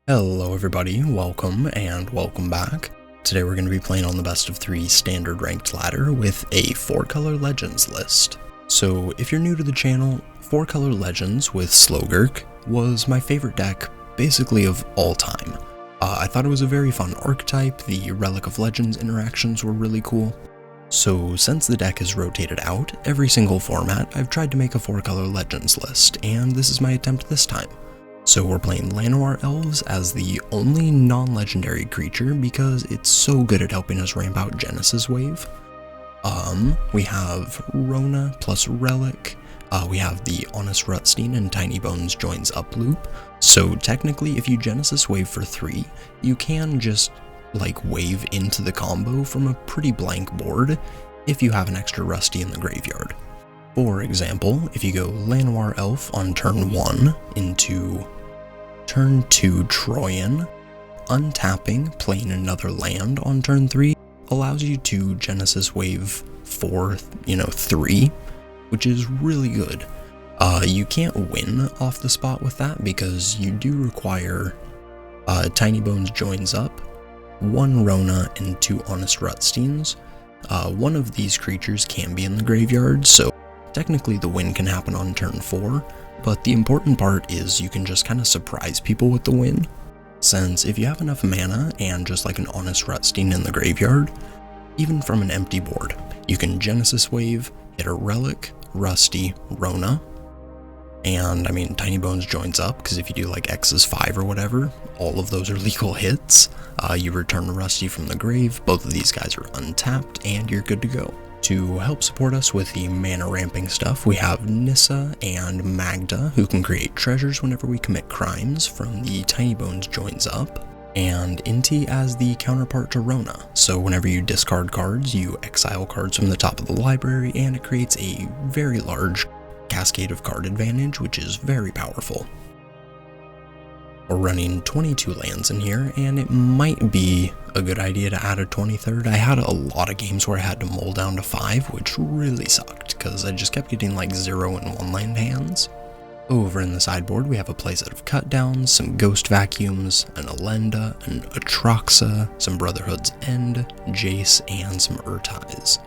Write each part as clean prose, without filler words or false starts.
Hello everybody, welcome back. Today we're going to be playing on the best of 3 standard ranked ladder with a 4-color legends list. So if you're new to the channel, 4-color legends with Slogurk was my favorite deck basically of all time. I thought it was a very fun archetype, the Relic of Legends interactions were really cool. So since the deck is rotated out every single format, I've tried to make a 4-color legends list, and this is my attempt this time. So we're playing Llanowar Elves as the only non-legendary creature because it's so good at helping us ramp out Genesis Wave. We have Rona plus Relic, we have the Honest Rutstein and Tiny Bones joins up loop, so technically if you Genesis Wave for 3, you can just like wave into the combo from a pretty blank board if you have an extra Rusty in the graveyard. For example, if you go Llanowar Elf on turn 1 into turn 2 Troyan, untapping, playing another land on turn 3 allows you to Genesis Wave for, 3, which is really good. You can't win off the spot with that because you do require Tiny Bones joins up, 1 Rona and 2 Honest Rutsteins. One of these creatures can be in the graveyard, so technically the win can happen on turn 4, but the important part is you can just kind of surprise people with the win, since if you have enough mana and just like an Honest Rutstein in the graveyard, even from an empty board, you can Genesis Wave, hit a Relic, Rusty, Rona, and I mean Tiny Bones joins up, because if you do like X's 5 or whatever, all of those are legal hits. You return Rusty from the grave, both of these guys are untapped, and you're good to go. To help support us with the mana ramping stuff, we have Nissa and Magda, who can create treasures whenever we commit crimes from the Tiny Bones joins up, and Inti as the counterpart to Rona, so whenever you discard cards, you exile cards from the top of the library, and it creates a very large cascade of card advantage, which is very powerful. We're running 22 lands in here, and it might be a good idea to add a 23rd. I had a lot of games where I had to mull down to 5, which really sucked, because I just kept getting like 0 and 1 land hands. Over in the sideboard, we have a playset of Cutdowns, some Ghost Vacuums, an Elenda, an Atraxa, some Brotherhood's End, Jace, and some Urtais.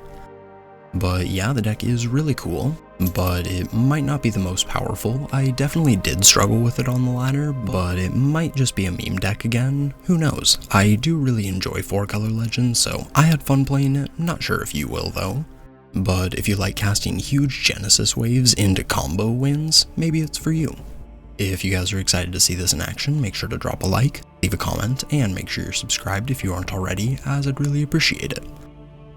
But yeah, the deck is really cool, but it might not be the most powerful. I definitely did struggle with it on the ladder, but it might just be a meme deck again, who knows. I do really enjoy 4-color legends, so I had fun playing it, not sure if you will though. But if you like casting huge Genesis Waves into combo wins, maybe it's for you. If you guys are excited to see this in action, make sure to drop a like, leave a comment, and make sure you're subscribed if you aren't already, as I'd really appreciate it.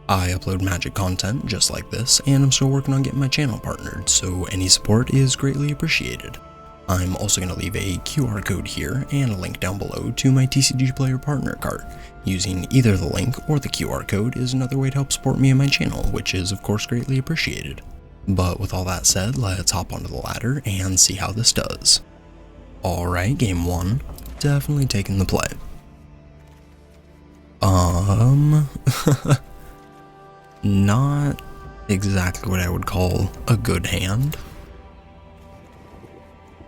I upload Magic content just like this, and I'm still working on getting my channel partnered, so any support is greatly appreciated. I'm also going to leave a QR code here and a link down below to my TCG Player Partner card. Using either the link or the QR code is another way to help support me and my channel, which is of course greatly appreciated. But with all that said, let's hop onto the ladder and see how this does. Alright, game 1. Definitely taking the play. Not exactly what I would call a good hand.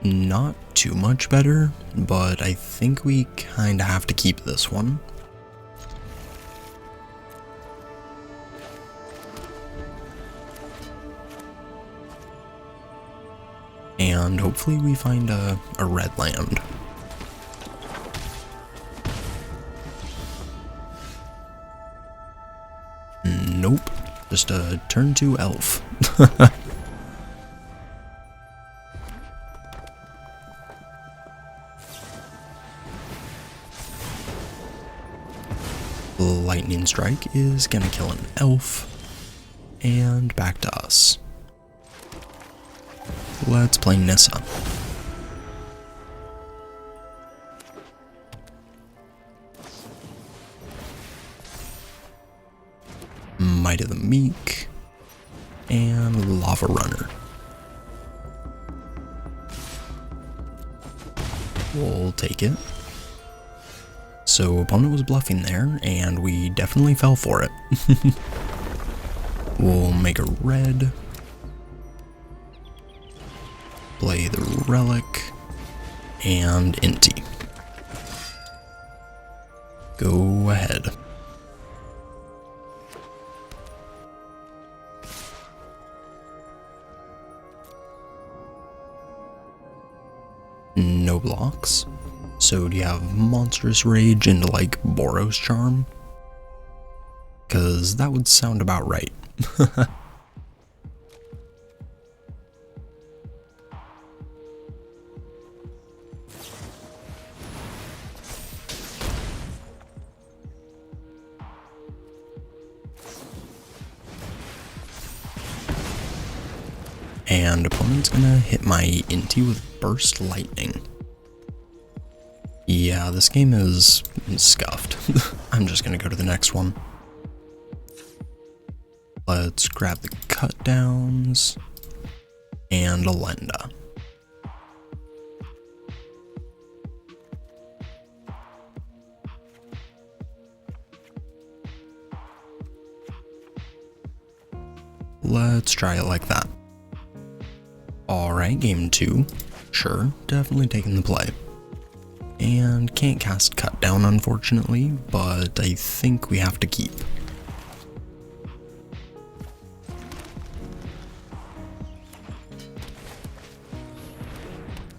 Not too much better, but I think we kinda have to keep this one. And hopefully we find a red land. Nope, just a turn 2 elf. Lightning Strike is gonna kill an elf, and back to us. Let's play Nissa. Might of the Meek, and Lava Runner. We'll take it. So opponent was bluffing there, and we definitely fell for it. We'll make a red. Play the Relic, and Inti. Go ahead. No blocks. So do you have Monstrous Rage into like Boros Charm? Cause that would sound about right. And opponent's gonna hit my Inti with Burst Lightning. Yeah, this game is scuffed. I'm just gonna go to the next one. Let's grab the cut downs and a Lenda. Let's try it like that. Alright, game 2. Sure, definitely taking the play. And can't cast cut down unfortunately, but I think we have to keep.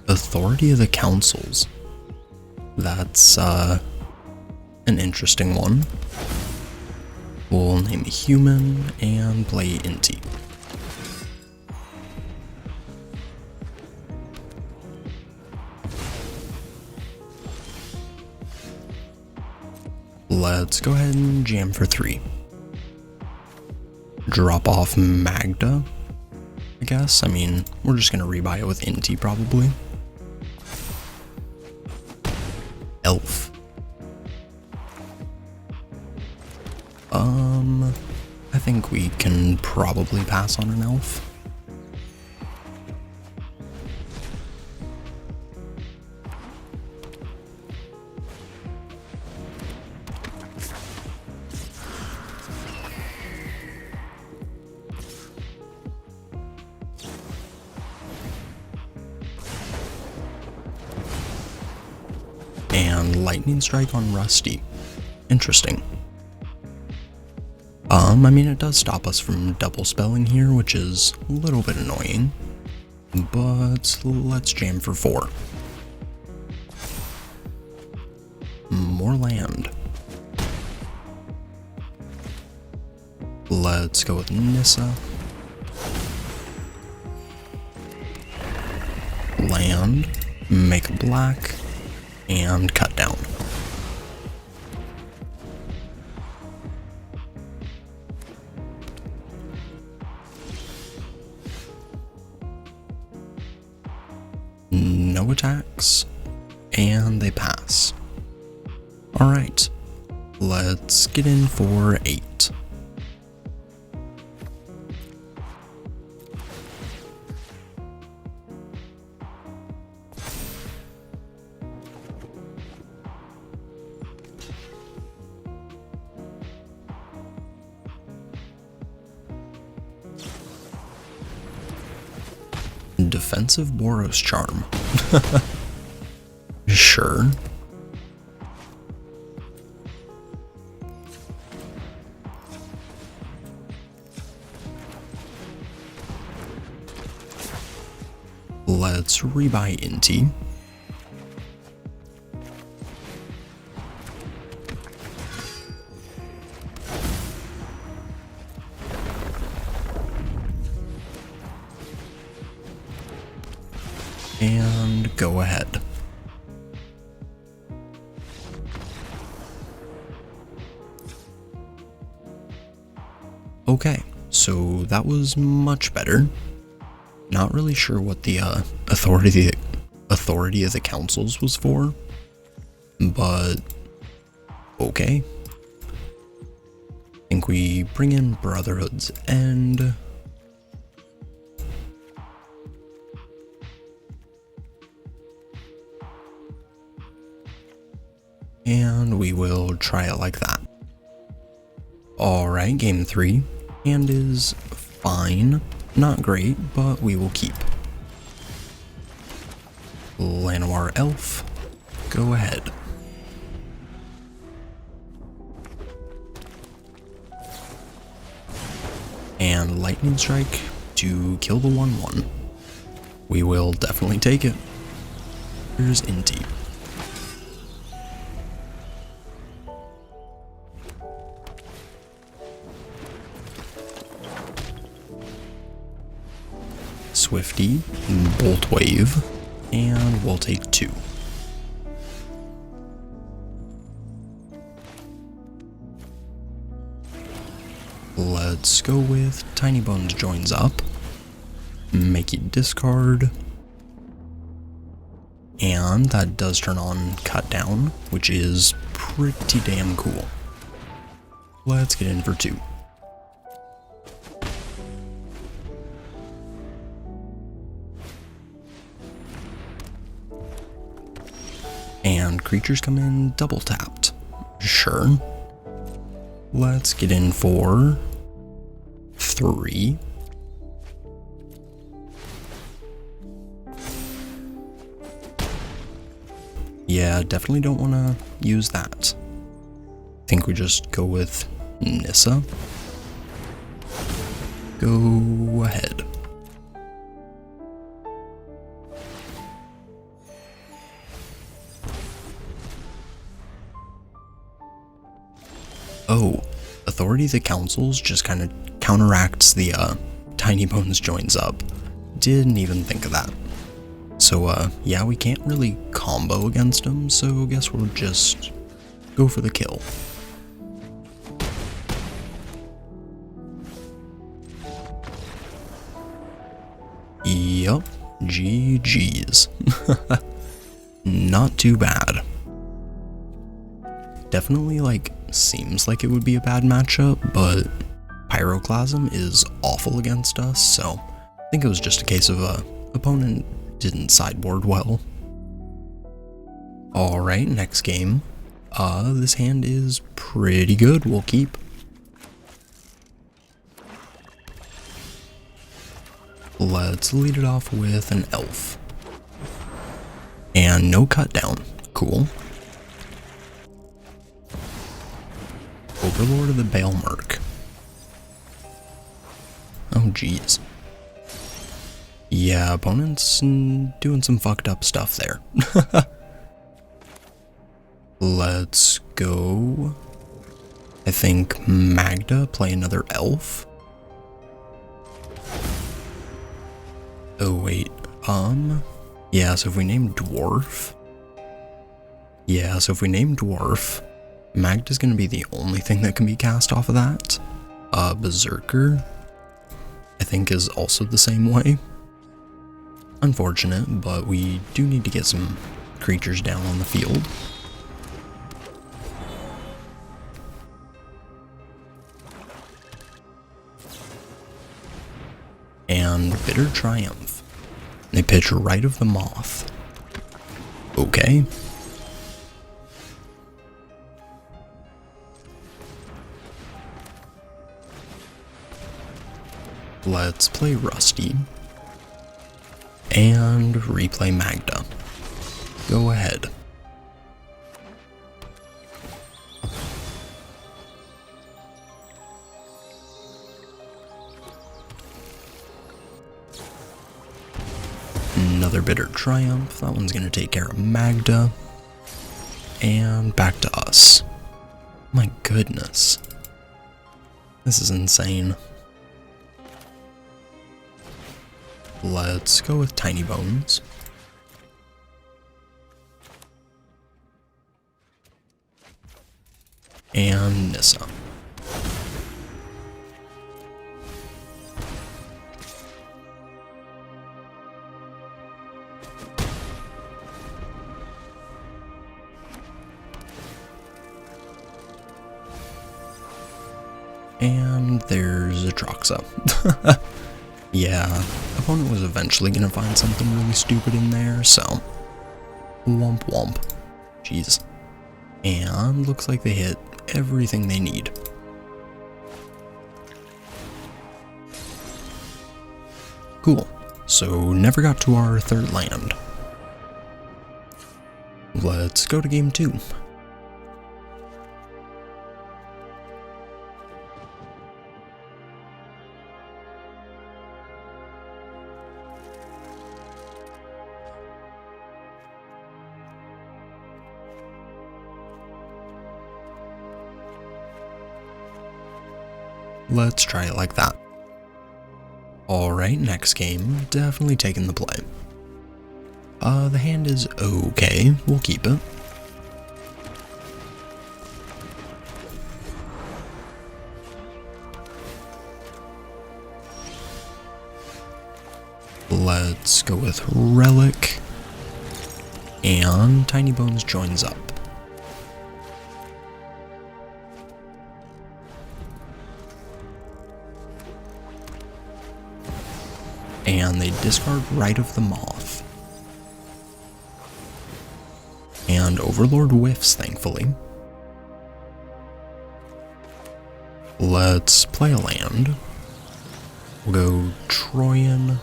Authority of the Councils. That's an interesting one. We'll name a human and play Inti. Let's go ahead and jam for 3. Drop off Magda, I guess. I mean, we're just gonna rebuy it with Inti probably. Elf. I think we can probably pass on an elf. And Lightning Strike on Rusty. Interesting. I mean, it does stop us from double spelling here, which is a little bit annoying. But let's jam for 4. More land. Let's go with Nissa. Land, make a black, and cut down. No attacks, and they pass. Alright, let's get in for 8. Defensive Boros Charm. Sure. Let's rebuy Inti. And go ahead. Okay, so that was much better. Not really sure what the authority of the councils was for, but okay. I think we bring in Brotherhood's End. And we will try it like that. Alright, game 3. Hand is fine. Not great, but we will keep. Llanowar Elf. Go ahead. and Lightning Strike to kill the 1/1. We will definitely take it. Here's Inti. Swifty, Bolt Wave, and we'll take 2. Let's go with Tiny Bones joins up, make you discard, and that does turn on Cut Down, which is pretty damn cool. Let's get in for 2. And creatures come in double tapped. Sure. Let's get in for 3. Yeah, definitely don't want to use that. I think we just go with Nissa. Go ahead. Oh, Authority of the Councils just kind of counteracts the Tiny Bones joins up. Didn't even think of that. So yeah, we can't really combo against them, so I guess we'll just go for the kill. Yup, GG's. Not too bad. Definitely, like, seems like it would be a bad matchup, but Pyroclasm is awful against us, so I think it was just a case of opponent didn't sideboard well. Alright, next game. This hand is pretty good, we'll keep. Let's lead it off with an elf. And no cut down. Cool. Overlord of the Baelmerk. Oh jeez. Yeah, opponent's doing some fucked up stuff there. Let's go. I think Magda play another elf. Oh wait, yeah, so if we name Dwarf, Magda's gonna be the only thing that can be cast off of that. Berserker, I think, is also the same way. Unfortunate, but we do need to get some creatures down on the field. And Bitter Triumph. They pitch Rite of the Moth. Okay. Let's play Rusty. And replay Magda. Go ahead. Another Bitter Triumph. That one's gonna take care of Magda. And back to us. My goodness. This is insane. Let's go with Tiny Bones. And Nissa. And there's Atroxa. Yeah, opponent was eventually gonna find something really stupid in there, so womp womp. Jeez. And looks like they hit everything they need. Cool. So never got to our third land. Let's go to game 2. let's try it like that. Alright, next game, definitely taking the play. The hand is okay, we'll keep it. Let's go with Relic, and Tiny Bones joins up. And they discard Rite of the Moth. And Overlord whiffs, thankfully. Let's play a land. We'll go Troyan.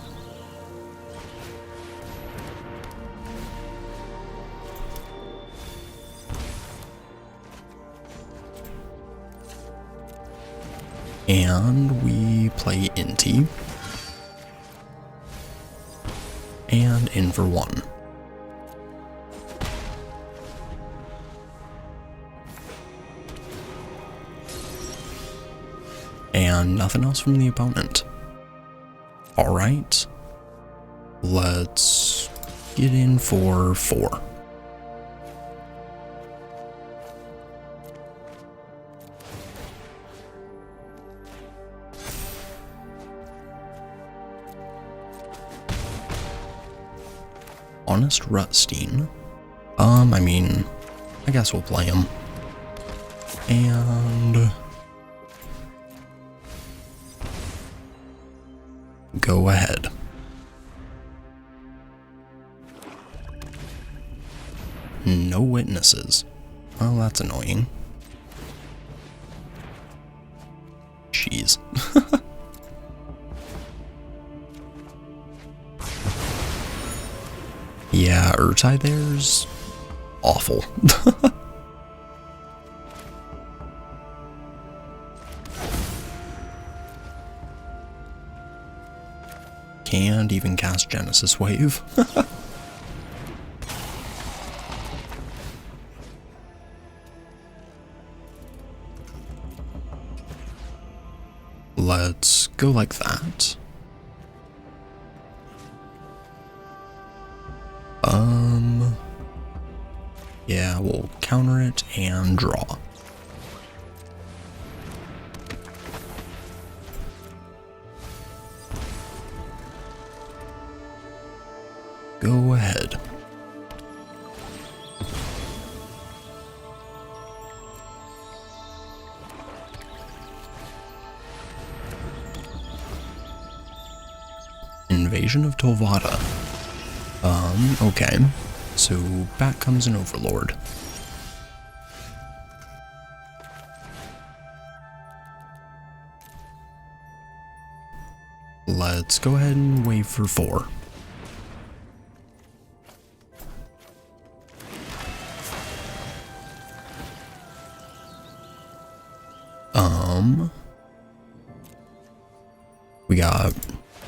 And we play Inti. And in for 1. And nothing else from the opponent. Alright. Let's get in for 4. Honest Rutstein. I guess we'll play him. And go ahead. No witnesses. Well, that's annoying. Jeez. Yeah, Urtai there's awful. Can't even cast Genesis Wave. Let's go like that. Yeah, we'll counter it and draw. Go ahead. Invasion of Tolvada. Okay. So back comes an Overlord. Let's go ahead and wait for 4. We got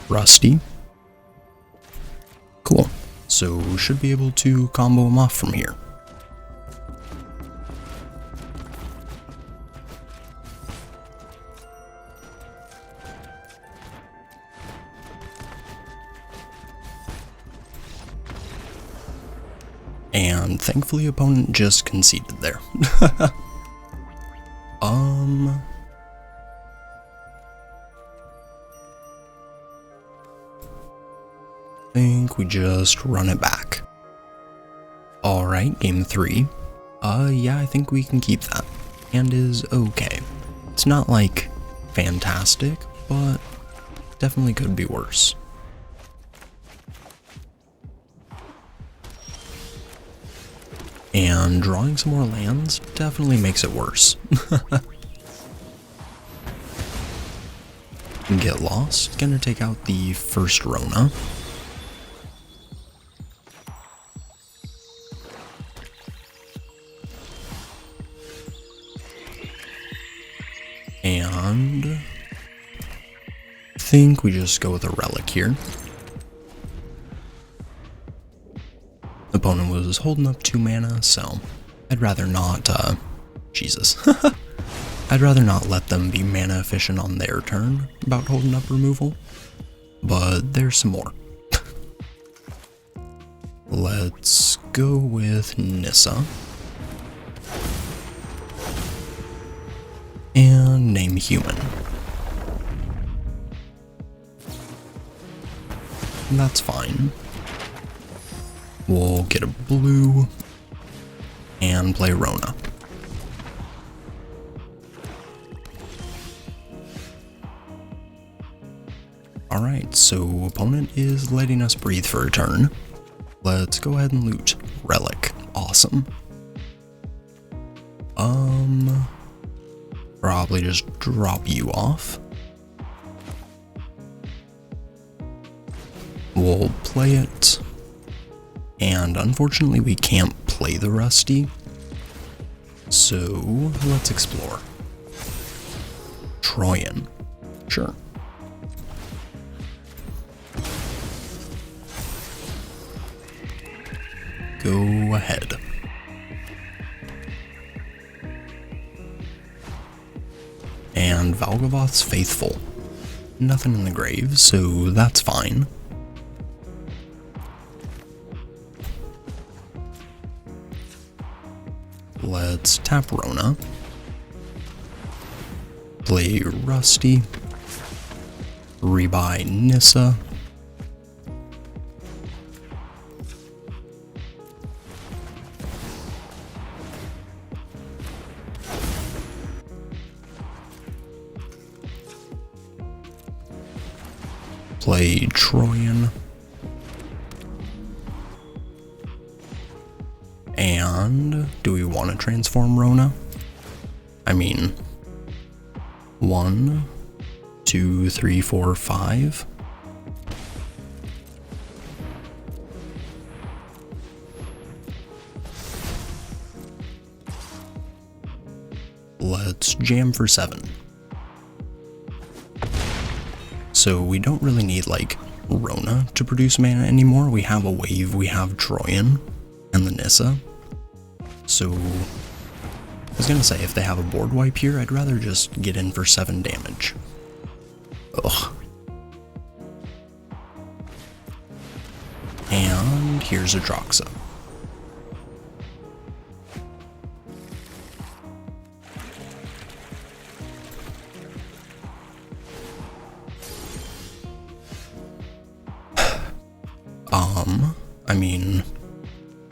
Rusty. Cool. So should be able to combo him off from here. And thankfully opponent just conceded there. think we just run it back. Alright, game 3. Yeah, I think we can keep that. Hand is okay. It's not like fantastic, but definitely could be worse. And drawing some more lands definitely makes it worse. Get lost. Gonna take out the first Rona. And I think we just go with a relic here. Opponent was holding up 2 mana, so I'd rather not, Jesus. I'd rather not let them be mana efficient on their turn about holding up removal, but there's some more. Let's go with Nissa. And name human. That's fine. We'll get a blue and play Rona. Alright, so opponent is letting us breathe for a turn. Let's go ahead and loot. Relic. Awesome. Probably just drop you off. We'll play it. And unfortunately we can't play the Rusty. So let's explore. Troyan. Sure. Go ahead. And Valgavoth's faithful. Nothing in the grave, so that's fine. Let's tap Rona. Play Rusty. Rebuy Nissa. Play Troyan. And do we want to transform Rona? I mean, 1, 2, 3, 4, 5. Let's jam for 7. So we don't really need like Rona to produce mana anymore. We have a wave, we have Troyan and the Nissa. So I was gonna say if they have a board wipe here, I'd rather just get in for 7 damage. Ugh. And here's a Droxa. I mean,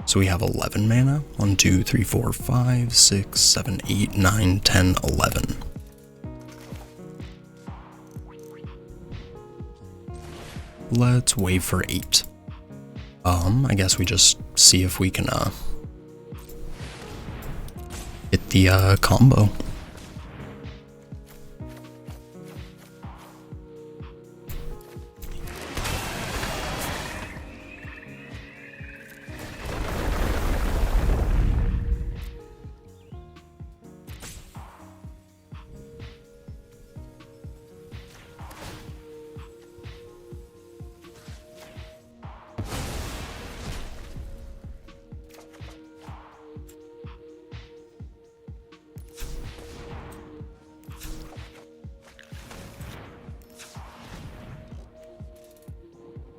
so we have 11 mana. 1, 2, 3, 4, 5, 6, 7, 8, 9, 10, 11. Let's wave for 8. I guess we just see if we can, hit the, combo.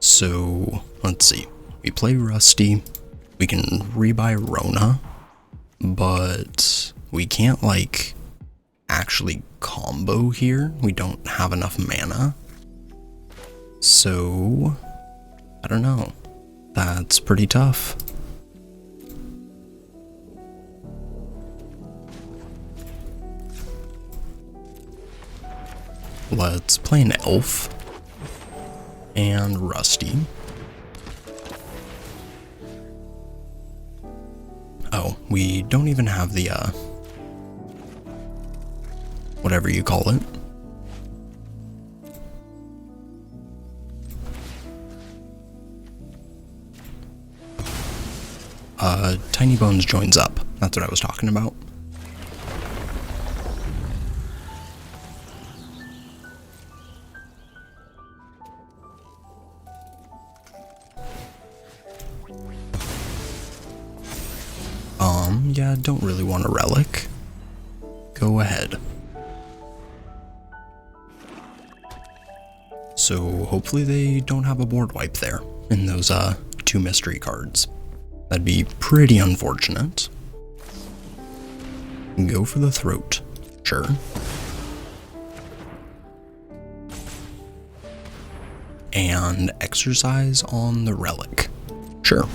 So, let's see. We play Rusty. We can rebuy Rona. But we can't, like, actually combo here. We don't have enough mana. So, I don't know. That's pretty tough. Let's play an elf. And Rusty. Oh, we don't even have the, whatever you call it. Tiny Bones joins up. That's what I was talking about. Yeah, don't really want a relic. Go ahead. so hopefully they don't have a board wipe there in those 2 mystery cards. That'd be pretty unfortunate. Go for the throat. Sure. And exercise on the relic. Sure.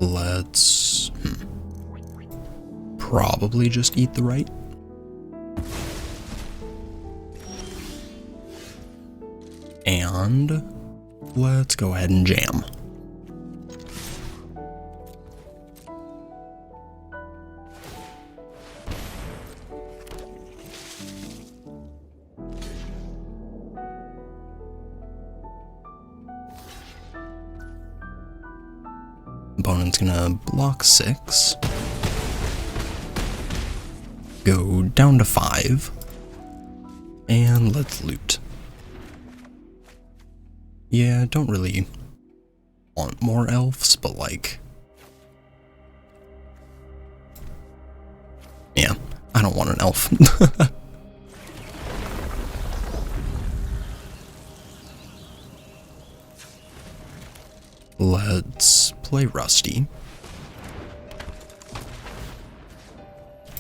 Let's probably just eat the right. And let's go ahead and jam. Opponent's gonna block 6. Go down to 5. And let's loot. Yeah, don't really want more elves, but like... yeah, I don't want an elf. Let's play Rusty.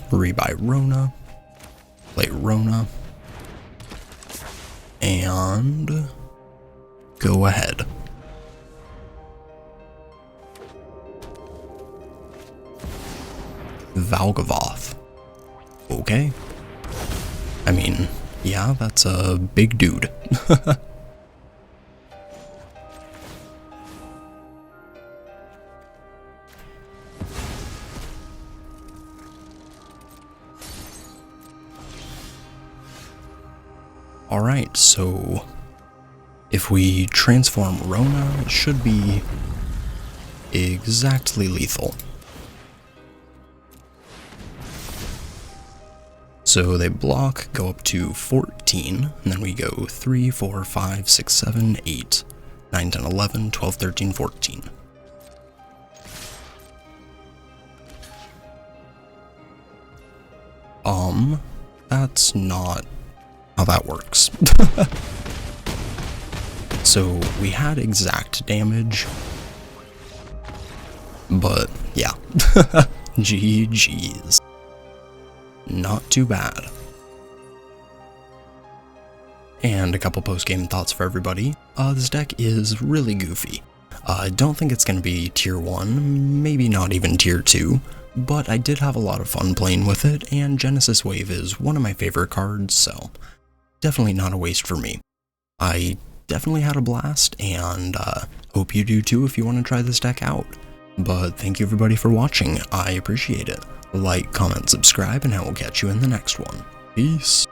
Rebuy Rona. Play Rona. And go ahead. Valgavoth. Okay. I mean, yeah, that's a big dude. Alright, so if we transform Rona, it should be exactly lethal. So they block, go up to 14, and then we go 3, 4, 5, 6, 7, 8, 9, 10, 11, 12, 13, 14. That's not how that works. So we had exact damage, but yeah, GG's. Not too bad. And a couple post-game thoughts for everybody. This deck is really goofy. I don't think it's going to be tier 1, maybe not even tier 2, but I did have a lot of fun playing with it, and Genesis Wave is one of my favorite cards, so definitely not a waste for me. I definitely had a blast, and hope you do too if you want to try this deck out. But thank you everybody for watching, I appreciate it. Like, comment, subscribe, and I will catch you in the next one. Peace.